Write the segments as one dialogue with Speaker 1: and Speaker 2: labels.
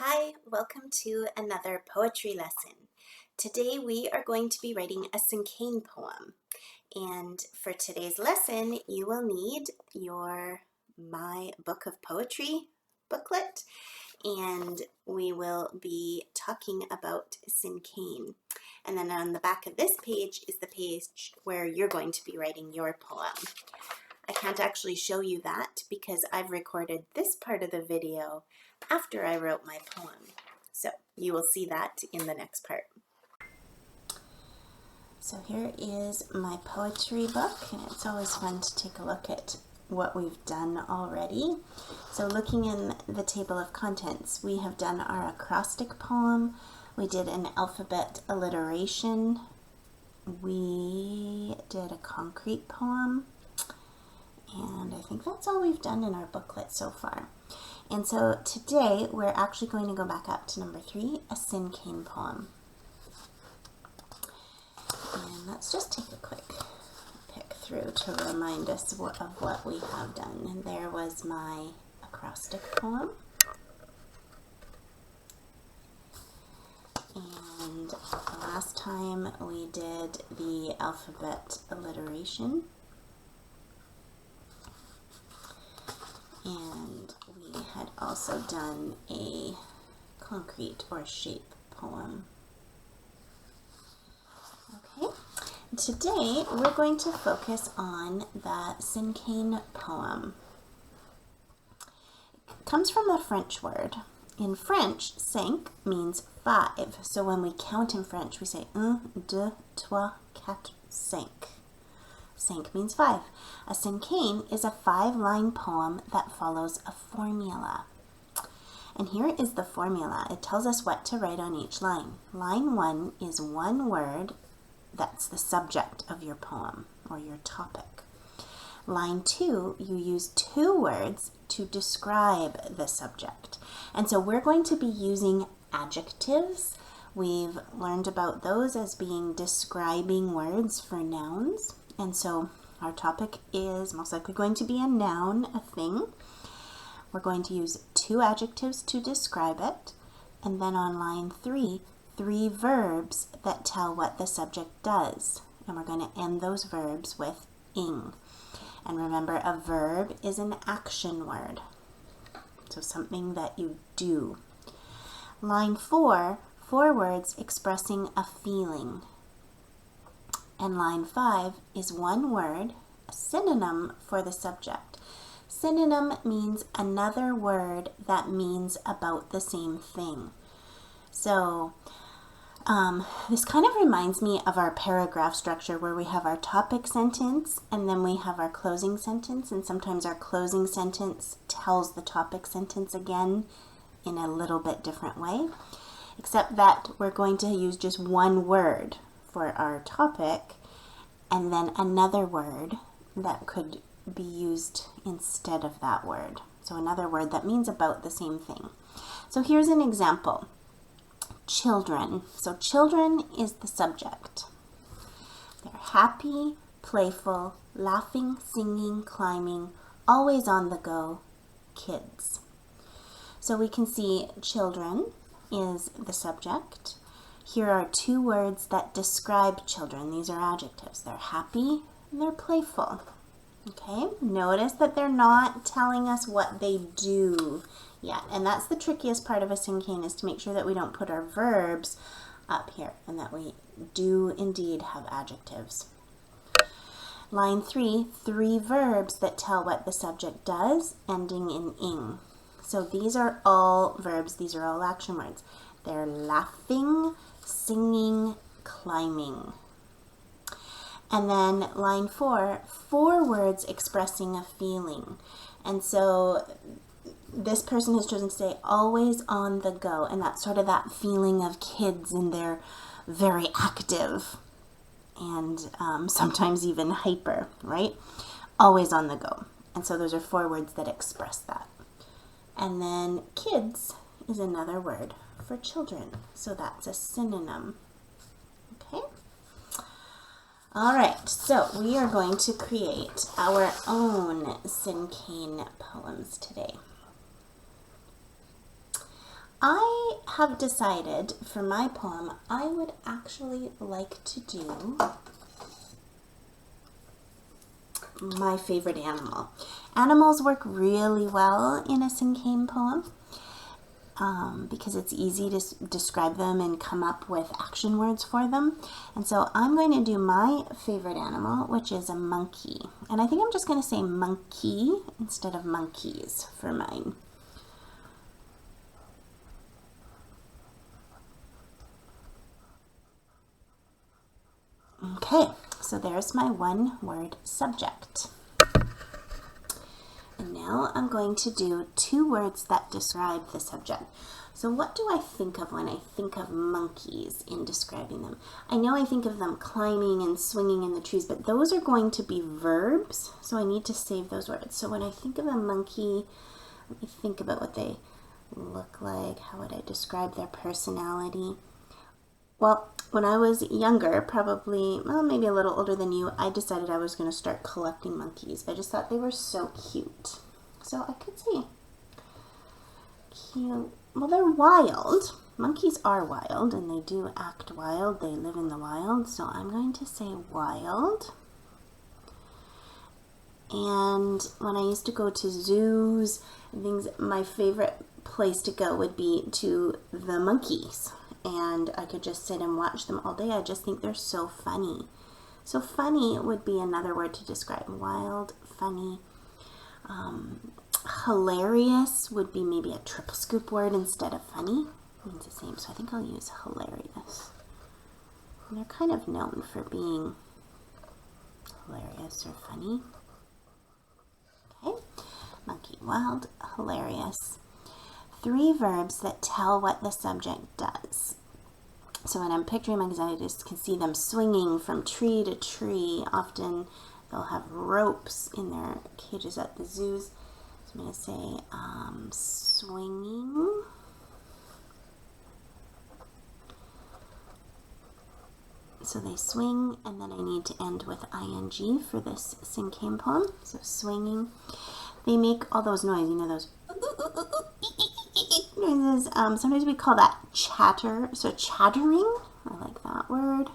Speaker 1: Hi, welcome to another poetry lesson. Today we are going to be writing a Cinquain poem. And for today's lesson, you will need your My Book of Poetry booklet, and we will be talking about Cinquain. And then on the back of this page is the page where you're going to be writing your poem. I can't actually show you that because I've recorded this part of the video after I wrote my poem. So you will see that in the next part. So here is my poetry book, and it's always fun to take a look at what we've done already. So looking in the table of contents, we have done our acrostic poem, we did an alphabet alliteration, we did a concrete poem, and I think that's all we've done in our booklet so far. And so today we're actually going to go back up to number 3, a Cinquain poem. And let's just take a quick pick through to remind us of what we have done. And there was my acrostic poem. And last time we did the alphabet alliteration. And we had also done a concrete or shape poem. Okay, today we're going to focus on the Cinquain poem. It comes from a French word. In French, cinq means 5. So when we count in French, we say 1, 2, 3, 4, 5. Cinq means 5. A cinquain is a 5-line poem that follows a formula. And here is the formula. It tells us what to write on each line. Line 1 is one word that's the subject of your poem or your topic. Line 2, you use 2 words to describe the subject. And so we're going to be using adjectives. We've learned about those as being describing words for nouns. And so our topic is most likely going to be a noun, a thing. We're going to use 2 adjectives to describe it. And then on line 3, 3 verbs that tell what the subject does. And we're going to end those verbs with ing. And remember, a verb is an action word. So something that you do. Line 4, 4 words expressing a feeling. And line 5 is one word, a synonym for the subject. Synonym means another word that means about the same thing. So this kind of reminds me of our paragraph structure where we have our topic sentence and then we have our closing sentence, and sometimes our closing sentence tells the topic sentence again in a little bit different way, except that we're going to use just one word for our topic, and then another word that could be used instead of that word. So another word that means about the same thing. So here's an example. Children. So children is the subject. They're happy, playful, laughing, singing, climbing, always on the go, kids. So we can see children is the subject. Here are 2 words that describe children. These are adjectives. They're happy and they're playful. Okay, notice that they're not telling us what they do yet. And that's the trickiest part of a cinquain, is to make sure that we don't put our verbs up here and that we do indeed have adjectives. Line 3, 3 verbs that tell what the subject does, ending in ing. So these are all verbs. These are all action words. They're laughing, singing, climbing. And then line 4, 4 words expressing a feeling. And so this person has chosen to say always on the go, and that's sort of that feeling of kids, and they're very active and sometimes even hyper, right? Always on the go. And so those are 4 words that express that. And then kids is another word for children. So that's a synonym. Okay? All right, so we are going to create our own Cinquain poems today. I have decided for my poem, I would actually like to do my favorite animal. Animals work really well in a Cinquain poem because it's easy to describe them and come up with action words for them. And so I'm going to do my favorite animal, which is a monkey. And I think I'm just going to say monkey instead of monkeys for mine. Okay, so there's my one-word subject. And now I'm going to do 2 words that describe the subject. So what do I think of when I think of monkeys in describing them? I know I think of them climbing and swinging in the trees, but those are going to be verbs, so I need to save those words. So when I think of a monkey, let me think about what they look like. How would I describe their personality? Well, when I was younger, probably, well, maybe a little older than you, I decided I was going to start collecting monkeys. I just thought they were so cute. So I could say cute. Well, they're wild. Monkeys are wild, and they do act wild. They live in the wild, so I'm going to say wild. And when I used to go to zoos and things, my favorite place to go would be to the monkeys. And I could just sit and watch them all day. I just think they're so funny. So funny would be another word to describe. Wild, funny. Hilarious would be maybe a triple scoop word instead of funny. It means the same, so I think I'll use hilarious. And they're kind of known for being hilarious or funny. Okay, monkey, wild, hilarious. 3 verbs that tell what the subject does. So when I'm picturing monkeys, I just can see them swinging from tree to tree. Often they'll have ropes in their cages at the zoos. So I'm going to say swinging. So they swing, and then I need to end with ing for this Cinquain poem. So swinging. They make all those noises, you know, those noises. Sometimes we call that chatter. So chattering, I like that word.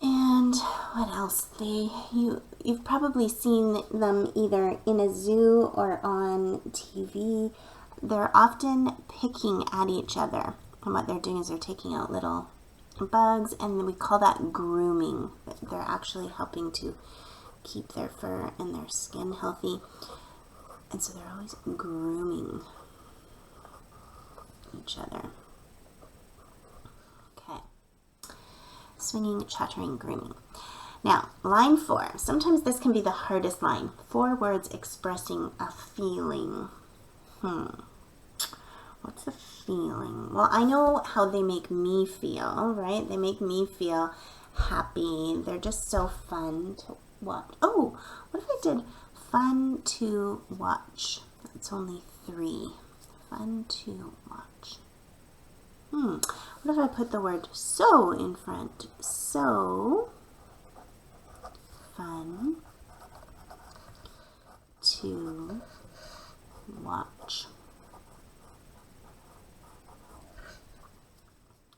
Speaker 1: And what else? You've probably seen them either in a zoo or on TV. They're often picking at each other, and what they're doing is they're taking out little bugs, and we call that grooming. They're actually helping to keep their fur and their skin healthy, and so they're always grooming each other. Okay, swinging, chattering, grooming. Now, line 4. Sometimes this can be the hardest line. 4 words expressing a feeling. What's the feeling? Well, I know how they make me feel, right? They make me feel happy. They're just so fun to watch. Oh, what if I did fun to watch? That's only 3. Fun to watch. What if I put the word so in front? So fun to watch.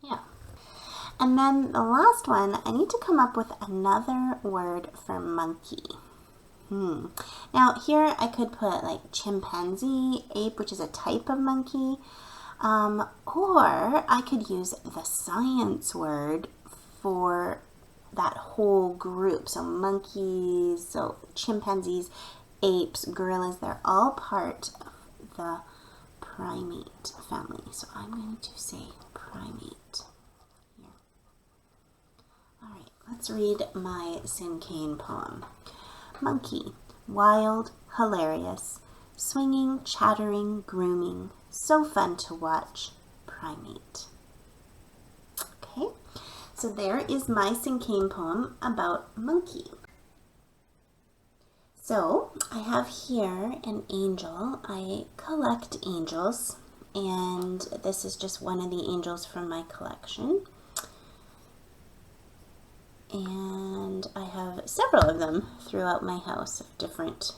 Speaker 1: Yeah. And then the last one, I need to come up with another word for monkey. Now here I could put like chimpanzee, ape, which is a type of monkey, or I could use the science word for that whole group. So monkeys, so chimpanzees, apes, gorillas, they're all part of the primate family. So I'm going to say primate here. All right, let's read my Cinquain poem. Monkey, wild, hilarious, swinging, chattering, grooming, so fun to watch, primate. Okay, so there is my Cinquain poem about monkey. So I have here an angel. I collect angels, and this is just one of the angels from my collection. And I have several of them throughout my house of different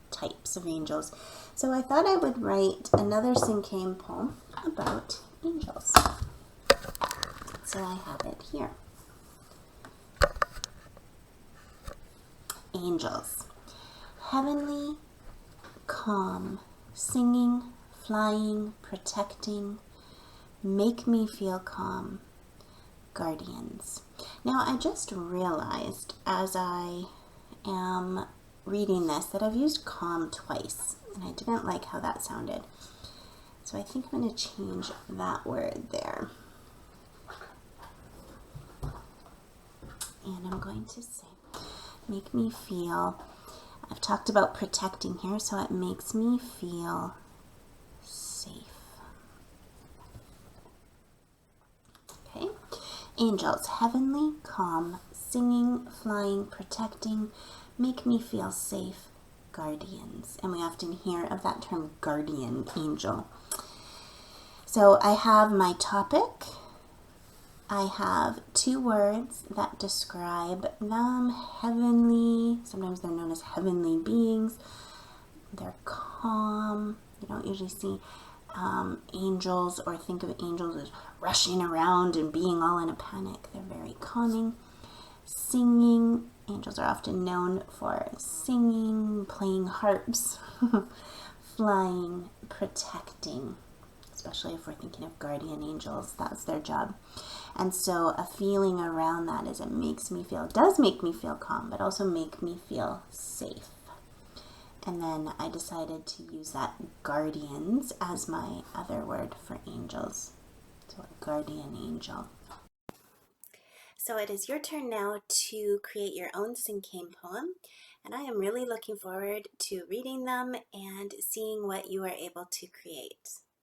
Speaker 1: types of angels. So I thought I would write another Cinquain poem about angels. So I have it here. Angels. Heavenly, calm, singing, flying, protecting, make me feel calm, guardians. Now I just realized as I am reading this that I've used calm twice, and I didn't like how that sounded. So I think I'm going to change that word there. And I'm going to say, make me feel, I've talked about protecting here, so it makes me feel safe. Okay. Angels, heavenly, calm, singing, flying, protecting, make me feel safe, guardians. And we often hear of that term guardian angel. So I have my topic. I have two words that describe them. Heavenly, sometimes they're known as heavenly beings. They're calm. You don't usually see angels or think of angels as rushing around and being all in a panic. They're very calming. Singing. Angels are often known for singing, playing harps, flying, protecting. Especially if we're thinking of guardian angels, that's their job. And so a feeling around that is it does make me feel calm, but also make me feel safe. And then I decided to use that guardians as my other word for angels. So a guardian angel. So it is your turn now to create your own Cinquain poem, and I am really looking forward to reading them and seeing what you are able to create.